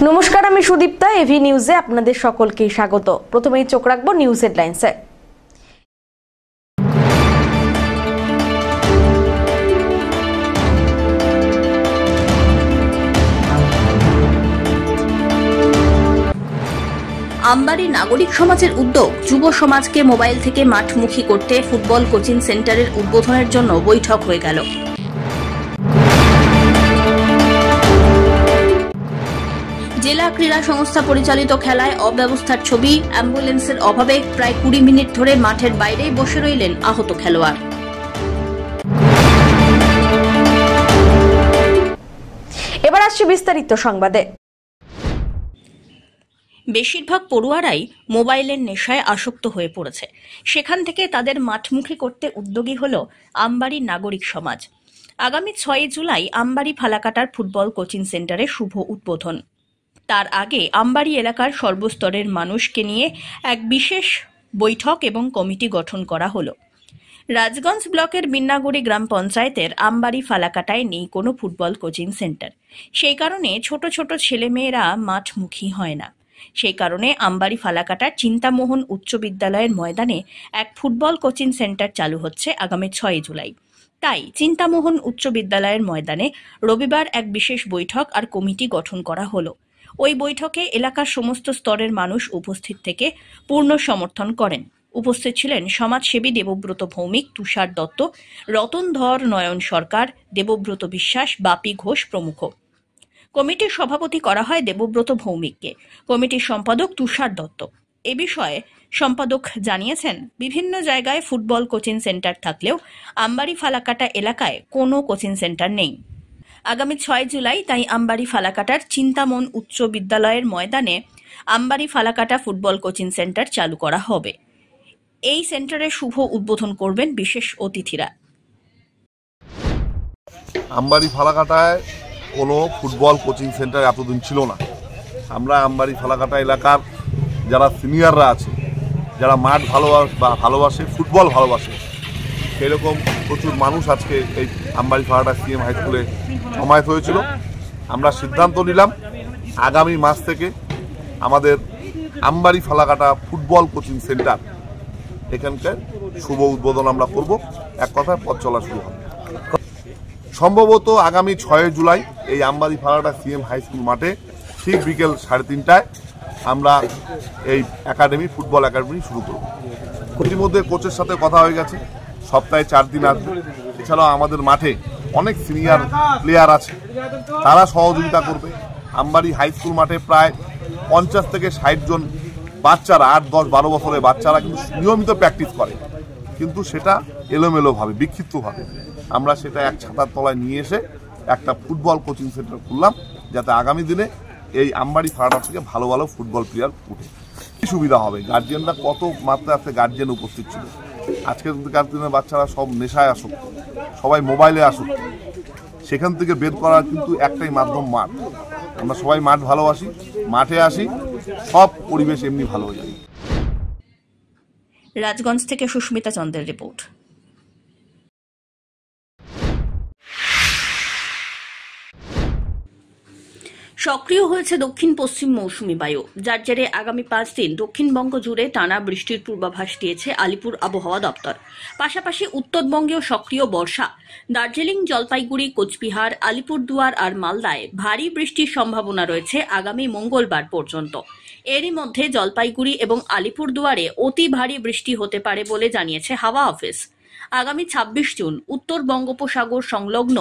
নমস্কার, আমি সুদীপ্তা। এভি নিউজে আপনাদের সকলকে স্বাগত। প্রথমেই চোখ রাখবো নিউজ হেডলাইন্সে। আমবাড়ি নাগরিক সমাজের উদ্যোগ, যুব সমাজকে মোবাইল থেকে মাঠমুখী করতে ফুটবল কোচিং সেন্টারের উদ্বোধনের জন্য বৈঠক হয়ে গেল। জেলা ক্রীড়া সংস্থা পরিচালিত খেলায় অব্যবস্থার ছবি, অ্যাম্বুলেন্সের অভাবে প্রায় 20 মিনিট ধরে মাঠের বাইরেই বসে রইলেন আহত খেলোয়াড়। এবার আসছে বিস্তারিত সংবাদে। বেশিরভাগ পড়ুয়ারাই মোবাইলের নেশায় আসক্ত হয়ে পড়েছে। সেখান থেকে তাদের মাঠমুখী করতে উদ্যোগী হল আমবাড়ি নাগরিক সমাজ। আগামী 6 জুলাই আমবাড়ি ফালাকাটার ফুটবল কোচিং সেন্টারে শুভ উদ্বোধন। তার আগে আমবাড়ি এলাকার সর্বস্তরের মানুষকে নিয়ে এক বিশেষ বৈঠক এবং কমিটি গঠন করা হলো। রাজগঞ্জ ব্লকের বিন্নাগুড়ি গ্রাম পঞ্চায়েতের আমবাড়ি ফালাকাটায় নেই কোনো ফুটবল কোচিং সেন্টার। সেই কারণে ছোট ছোট ছেলেমেয়েরা মাঠমুখী হয় না। সেই কারণে আমবাড়ি ফালাকাটার চিন্তামোহন উচ্চ বিদ্যালয়ের ময়দানে এক ফুটবল কোচিং সেন্টার চালু হচ্ছে আগামী 6 জুলাই। তাই চিন্তামোহন উচ্চ বিদ্যালয়ের ময়দানে রবিবার এক বিশেষ বৈঠক আর কমিটি গঠন করা হলো। ওই বৈঠকে এলাকার সমস্ত স্তরের মানুষ উপস্থিত থেকে পূর্ণ সমর্থন করেন। উপস্থিত ছিলেন সমাজসেবী দেবব্রত ভৌমিক, তুষার দত্ত, রতন ধর, নয়ন সরকার, দেবব্রত বিশ্বাস, বাপি ঘোষ প্রমুখ। কমিটির সভাপতি করা হয় দেবব্রত ভৌমিককে, কমিটির সম্পাদক তুষার দত্ত। এ বিষয়ে সম্পাদক জানিয়েছেন, বিভিন্ন জায়গায় ফুটবল কোচিং সেন্টার থাকলেও আমবাড়ি ফালাকাটা এলাকায় কোনো কোচিং সেন্টার নেই। আগামী 6 জুলাই তাই আমবাড়ি ফালাকাটার চিন্তামন উচ্চ বিদ্যালয়ের ময়দানে Ambari Falakata football coaching centre চালু করা হবে। এই সেন্টারের শুভ উদ্বোধন করবেন বিশেষ অতিথিরা। আমবাড়ি ফালাকাটায় কোনো ফুটবল কোচিং সেন্টার এতদিন ছিল না। আমরা আমবাড়ি ফালাকাটা এলাকার যারা সিনিয়ররা আছে, যারা মাঠ ভালোবাসে, ফুটবল ভালোবাসে, সেরকম প্রচুর মানুষ আজকে এই আমবাড়ি ফালাকাটা সিএম হাই স্কুলে জমায়েত হয়েছিল। আমরা সিদ্ধান্ত নিলাম আগামী মাস থেকে আমাদের Ambari Falakata football coaching centre এখানকার শুভ উদ্বোধন আমরা করব। এক কথায় পথ চলা শুরু হবে। সম্ভবত আগামী 6 জুলাই এই Ambari Falakata CM high school মাঠে ঠিক বিকেল 3:30টায় আমরা এই ফুটবল একাডেমি শুরু করব। ইতিমধ্যে কোচের সাথে কথা হয়ে গেছে, সপ্তাহে 4 দিন আসবে। এছাড়াও আমাদের মাঠে অনেক সিনিয়র প্লেয়ার আছে, তারা সহযোগিতা করবে। আমবাড়ি হাই স্কুল মাঠে প্রায় 50 থেকে 60 জন বাচ্চারা, 8, 10, 12 বছরের বাচ্চারা কিন্তু নিয়মিত প্র্যাকটিস করে, কিন্তু সেটা এলোমেলোভাবে, বিক্ষিপ্তভাবে। আমরা সেটা এক ছাতার তলায় নিয়ে এসে একটা ফুটবল কোচিং সেন্টার খুললাম, যাতে আগামী দিনে এই আমবাড়ি ফালাকাটা থেকে ভালো ভালো ফুটবল প্লেয়ার উঠে। কি সুবিধা হবে, গার্জিয়ানরা কত মাত্রায় আছে গার্জিয়ান উপস্থিত ছিল। আজকের দিনের বাচ্চারা সব নেশায় আসক্ত, সবাই মোবাইলে আসক্ত। সেখান থেকে বের করার কিন্তু একটাই মাধ্যম, মাঠ। আমরা সবাই মাঠ ভালোবাসি, মাঠে আসি, সব পরিবেশ এমনি ভালো হয়ে যায়। রাজগঞ্জ থেকে সুস্মিতা চন্দ্রের রিপোর্ট। সক্রিয় হয়েছে দক্ষিণ পশ্চিম মৌসুমী বায়ু, যার জেরে আগামী 5 দিন দক্ষিণবঙ্গ জুড়ে টানা বৃষ্টির পূর্বাভাস দিয়েছে আলিপুর আবহাওয়া দপ্তর। পাশাপাশি উত্তরবঙ্গেও সক্রিয় বর্ষা। দার্জিলিং, জলপাইগুড়ি, কোচবিহার, আলিপুরদুয়ার আর মালদায় ভারী বৃষ্টির সম্ভাবনা রয়েছে আগামী মঙ্গলবার পর্যন্ত। এরই মধ্যে জলপাইগুড়ি এবং আলিপুরদুয়ারে অতি ভারী বৃষ্টি হতে পারে বলে জানিয়েছে হাওয়া অফিস। আগামী 26 জুন উত্তর বঙ্গোপসাগর সংলগ্ন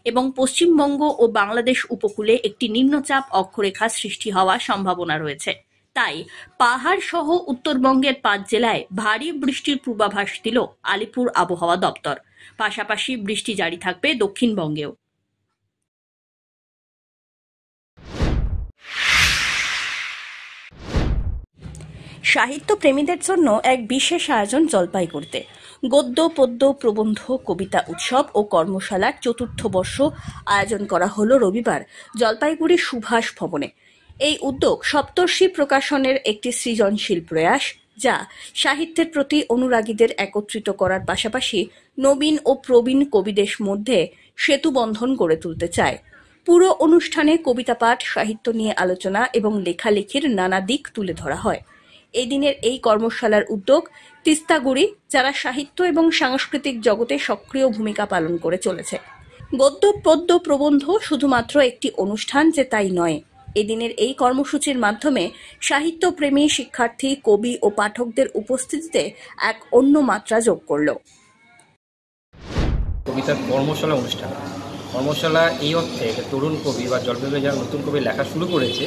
এবং পশ্চিমবঙ্গ ও বাংলাদেশ উপকূলে একটি নিম্নচাপ অক্ষরেখা সৃষ্টি হওয়ার সম্ভাবনা রয়েছে। তাই পাহাড় সহ উত্তরবঙ্গের 5 জেলায় ভারী বৃষ্টির পূর্বাভাস দিল আলিপুর আবহাওয়া দপ্তর। পাশাপাশি বৃষ্টি জারি থাকবে দক্ষিণবঙ্গেও। সাহিত্য প্রেমীদের জন্য এক বিশেষ আয়োজন জলপাইগুড়িতে। গদ্য, পদ্য, প্রবন্ধ, কবিতা উৎসব ও কর্মশালার 4র্থ বর্ষ আয়োজন করা হলো রবিবার জলপাইগুড়ি সুভাষ ভবনে। এই উদ্যোগ সপ্তর্ষি প্রকাশনের একটি সৃজনশীল প্রয়াস, যা সাহিত্যের প্রতি অনুরাগীদের একত্রিত করার পাশাপাশি নবীন ও প্রবীণ কবিদের মধ্যে সেতুবন্ধন গড়ে তুলতে চায়। পুরো অনুষ্ঠানে কবিতা পাঠ, সাহিত্য নিয়ে আলোচনা এবং লেখালেখির নানা দিক তুলে ধরা হয়। এই দিনের এই কর্মশালার উদ্যোগ তিস্তাগুড়ি, যারা সাহিত্য এবং সাংস্কৃতিক জগতে সক্রিয় ভূমিকা পালন করে চলেছে। গদ্য, পদ্য, প্রবন্ধ শুধুমাত্র একটি অনুষ্ঠান যে তাই নয়। এদিনের এই কর্মসূচির মাধ্যমে সাহিত্যপ্রেমী শিক্ষার্থী, কবি ও পাঠকদের উপস্থিতিতে এক অন্য মাত্রা যোগ করল। কবিতার কর্মশালা অনুষ্ঠান। কর্মশালা এই অর্থে তরুণ কবি বা জলপাইগুড়ি যারা নতুন কবি লেখা শুরু করেছে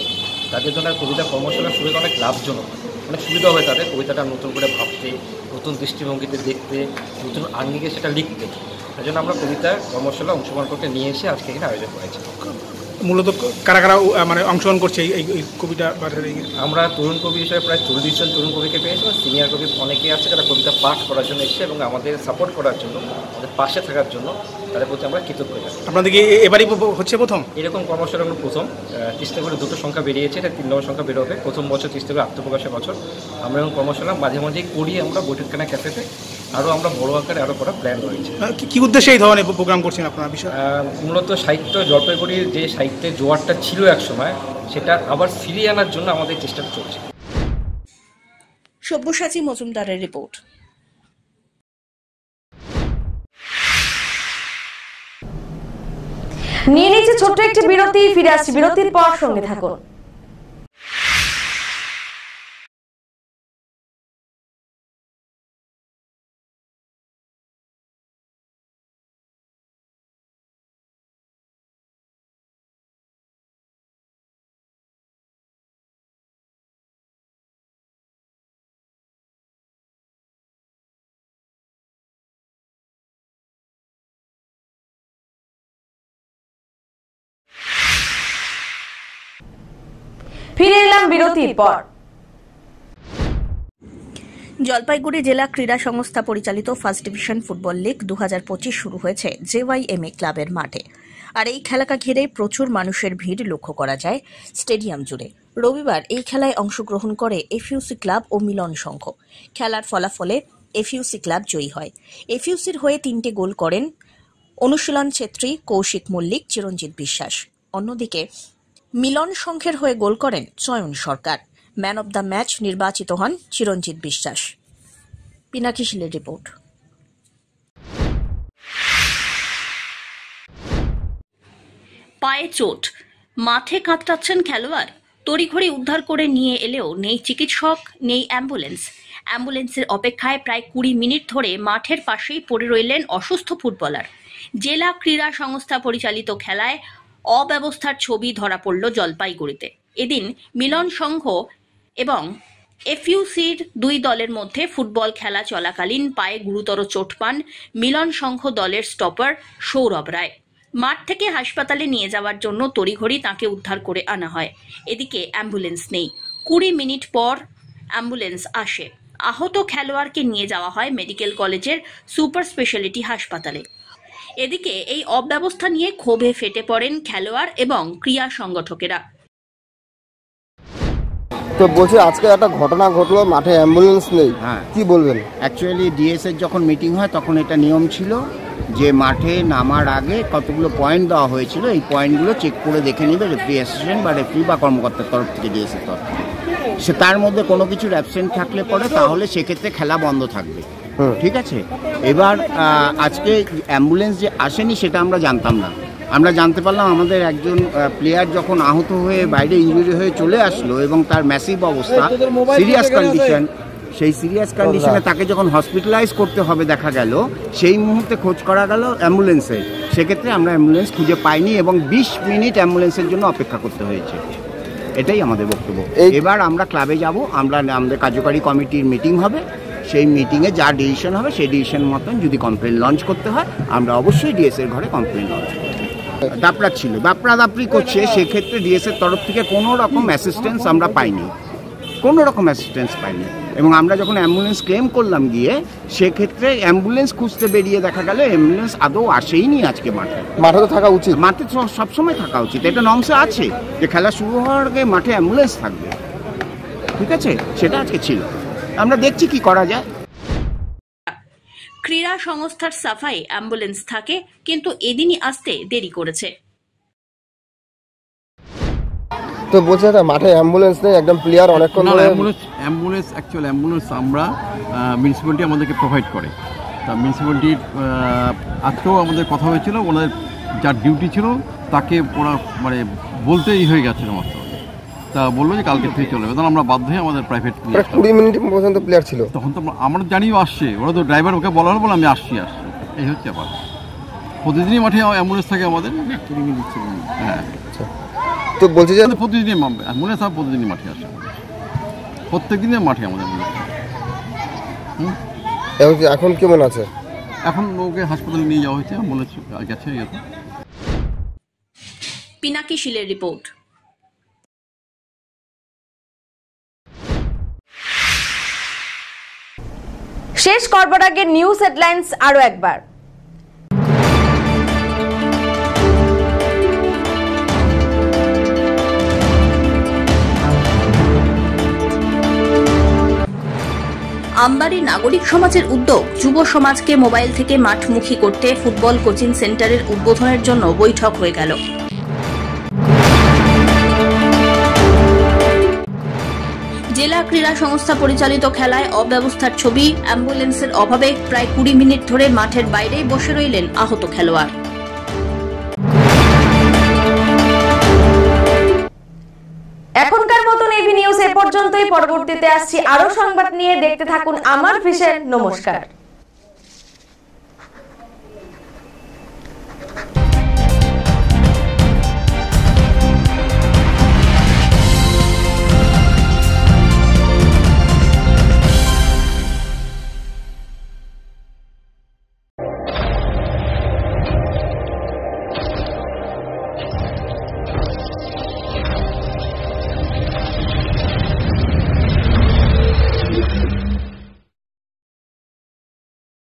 তাদের জন্য কবিতা কর্মশালা শুরু অনেক লাভজনক, অনেক সুবিধা হবে তাদের কবিতাটা নতুন করে ভাবতে, নতুন দৃষ্টিভঙ্গিতে দেখতে, নতুন আঙ্গিকে সেটা লিখতে। তার জন্য আমরা কবিতার কর্মশালা অংশগ্রহণ করতে নিয়ে এসে আজকে এখানে আয়োজন করেছি। মূলত কারা কারা মানে অংশগ্রহণ করছে এই কবিতা? আমরা তরুণ কবি হিসেবে প্রায় 40 জন তরুণ কবিকে পেয়েছি। সিনিয়র কবি অনেকেই আছে যারা কবিতা পাঠ করার জন্য এসেছে এবং আমাদের সাপোর্ট করার জন্য, আমাদের পাশে থাকার জন্য তাদের প্রতি আমরা কৃতজ্ঞ। আপনাদেরকে এবারই হচ্ছে প্রথম এরকম কর্মশালাগুলো প্রথম। তিস্তাগুড়ি দুটো সংখ্যা বেরিয়েছে, এটা 3 নম্বর সংখ্যা বেরোবে। প্রথম বছর তিস্তাগুড়ি আত্মপ্রকাশের বছর। আমরা এরকম কর্মশালা মাঝে মাঝেই করি আমরা বৈঠকখানা ক্যাফেতে। আরও আমরা বড় আকারে আরও করার প্ল্যান রয়েছে। কি উদ্দেশ্যে এই ধরনের প্রোগ্রাম করছেন আপনারা? বিষয় মূলত সাহিত্য, জলপাইগুড়ির যে সাহিত্যের জোয়ারটা ছিল এক সময়, সেটা আবার ফিরিয়ে আনার জন্য আমাদের চেষ্টা চলছে। সব্যসাচী মজুমদারের রিপোর্ট। নিয়ে নিচ্ছে ছোট্ট একটি বিরতি, ফিরে আসছি বিরতির পর, সঙ্গে থাকুন। ফিরে এলাম বিরতির পর। জলপাইগুড়ি জেলা ক্রীড়া সংস্থা পরিচালিত ফার্স্ট ডিভিশন ফুটবল লিগ 2025 শুরু হয়েছে JYMA ক্লাবের মাঠে। আর এই খেলাকে ঘিরে প্রচুর মানুষের ভিড় লক্ষ্য করা যায় স্টেডিয়াম জুড়ে। রবিবার এই খেলায় অংশগ্রহণ করে FUC ক্লাব ও মিলন সংঘ। খেলার ফলাফলে FUC ক্লাব জয়ী হয়। FUCর হয়ে 3টে গোল করেন অনুশীলন ছেত্রী, কৌশিক মল্লিক, চিরঞ্জিত বিশ্বাস। অন্যদিকে মিলন সংঘের হয়ে গোল করেন চয়ন সরকার। ম্যান অব দ্য ম্যাচ নির্বাচিত হন চিরঞ্জিত বিশ্বাস। পিনাকি শীলের রিপোর্ট। পায়ে চোট, মাঠে কাতরাচ্ছেন খেলোয়াড়। তড়িঘড়ি উদ্ধার করে নিয়ে এলেও নেই চিকিৎসক, নেই অ্যাম্বুলেন্স। অ্যাম্বুলেন্সের অপেক্ষায় প্রায় 20 মিনিট ধরে মাঠের পাশেই পড়ে রইলেন অসুস্থ ফুটবলার। জেলা ক্রীড়া সংস্থা পরিচালিত খেলায় অব্যবস্থার ছবি ধরা পড়ল জলপাইগুড়িতে। এদিন মিলন সংঘ এবং FUCর 2 দলের মধ্যে ফুটবল খেলা চলাকালীন পায়ে গুরুতর চোট পান মিলন সংঘ দলের স্টপার সৌরভ রায়। মাঠ থেকে হাসপাতালে নিয়ে যাওয়ার জন্য তড়িঘড়ি তাকে উদ্ধার করে আনা হয়। এদিকে অ্যাম্বুলেন্স নেই। 20 মিনিট পর অ্যাম্বুলেন্স আসে। আহত খেলোয়াড়কে নিয়ে যাওয়া হয় মেডিকেল কলেজের সুপার স্পেশালিটি হাসপাতালে। এদিকে এই অব্যবস্থা নিয়ে ক্ষোভে ফেটে পড়েন খেলোয়াড় এবং ক্রীড়া সংগঠকেরা। তো বলছি আজকে একটা ঘটনা ঘটলো, মাঠে অ্যাম্বুলেন্স নেই, কি বলবেন? অ্যাকচুয়ালি ডিএসের যখন মিটিং হয় তখন এটা নিয়ম ছিল যে মাঠে নামার আগে কতগুলো পয়েন্ট দেওয়া হয়েছিল, এই পয়েন্টগুলো চেক করে দেখে নেবে রেফারি অ্যাসিস্ট্যান্ট বা রেফারি বা কর্মকর্তার তরফ থেকে, ডিএসের তরফ থেকে। সে তার মধ্যে কোনো কিছুর অ্যাবসেন্ট থাকলে পরে তাহলে সেক্ষেত্রে খেলা বন্ধ থাকবে। ঠিক আছে। এবার আজকে অ্যাম্বুলেন্স যে আসেনি সেটা আমরা জানতাম না। আমরা জানতে পারলাম আমাদের একজন প্লেয়ার যখন আহত হয়ে বাইরে ইনজুরি হয়ে চলে আসলো এবং তার ম্যাসিভ অবস্থা, সিরিয়াস কন্ডিশন, সেই সিরিয়াস কন্ডিশনে তাকে যখন হসপিটালাইজ করতে হবে দেখা গেল, সেই মুহূর্তে খোঁজ করা গেল অ্যাম্বুলেন্সের। সেক্ষেত্রে আমরা অ্যাম্বুলেন্স খুঁজে পাইনি এবং 20 মিনিট অ্যাম্বুলেন্সের জন্য অপেক্ষা করতে হয়েছে। এটাই আমাদের বক্তব্য। এবার আমরা ক্লাবে যাব, আমাদের কার্যকারী কমিটির মিটিং হবে, সেই মিটিংয়ে যা ডিসিশন হবে সেই ডিসিশন মতন যদি কমপ্লেন লঞ্চ করতে হয় আমরা অবশ্যই ডিএসের ঘরে কমপ্লেন লঞ্চ করব। দাপড়াদাপড়ি করছে, সেক্ষেত্রে ডিএসের তরফ থেকে কোনো রকম অ্যাসিস্ট্যান্স আমরা পাইনি, এবং আমরা যখন অ্যাম্বুলেন্স ক্লেম করলাম গিয়ে, সেক্ষেত্রে অ্যাম্বুলেন্স খুঁজতে বেরিয়ে দেখা গেল অ্যাম্বুলেন্স আদৌ আসেইনি। আজকে মাঠে তো থাকা উচিত, মাঠে সবসময় থাকা উচিত, এটা নর্মসে আছে যে খেলা শুরু হওয়ার আগে মাঠে অ্যাম্বুলেন্স থাকবে। ঠিক আছে, সেটা আজকে ছিল। আমরা দেখছি কি করা যায়। ক্রীড়া সংস্থার সাফাই অ্যাম্বুলেন্স থাকে, কিন্তু এদিনই আসতে দেরি করেছে। তো বলছে দাদা মাঠে অ্যাম্বুলেন্স নেই, একদম প্লেয়ার অনেকক্ষণ ধরে। অ্যাম্বুলেন্স আমরা মিউনিসিপ্যালিটি আমাদেরকে প্রোভাইড করে। তা মিউনিসিপ্যালিটির আজকেও আমাদের কথা হয়েছিল, ওনাদের যার ডিউটি ছিল তাকে ওরা মানে বলতেই হয়ে গেছে মাত্র, তা বললো যে কালকে থেকে চলে যাবে। তখন আমরা বাধ্য হয়ে আমাদের প্রাইভেট 20 মিনিট পর্যন্ত প্লেয়ার ছিল। তখন তো আমরা জানিও আসছে, ওরা তো ড্রাইভার ওকে বলা হলো বলে আমি আসছি। এই হচ্ছে ব্যাপার। প্রতিদিনই মাঠে অ্যাম্বুলেন্স থাকে আমাদের। হ্যাঁ, তো বলছে যে প্রতিদিনই অ্যাম্বুলেন্স প্রতিদিনই মাঠে আসে, প্রত্যেক দিনের মাঠে আমাদের অ্যাম্বুলেন্স। এখন কেমন আছে? এখন ওকে হাসপাতালে নিয়ে যাওয়া হয়েছে, অ্যাম্বুলেন্স গেছে। পিনাকি শীলের রিপোর্ট। শেষ করবার আগে নিউজ হেডলাইন্স আরো একবার। আমবাড়ি নাগরিক সমাজের উদ্যোগ যুব সমাজকে মোবাইল থেকে মাঠমুখী করতে ফুটবল কোচিং সেন্টারের উদ্বোধনের জন্য বৈঠক হয়ে গেল। জেলা ক্রীড়া সংস্থা পরিচালিত খেলায় অব্যবস্থার ছবি, অ্যাম্বুলেন্সের অভাবে প্রায় 20 মিনিট ধরে মাঠের বাইরেই বসে রইলেন আহত খেলোয়াড়। এখনকার মতন এভি নিউজ এ পর্যন্তই। পরবর্তীতে আসছি আরো সংবাদ নিয়ে। দেখতে থাকুন আমার ভিশন। নমস্কার।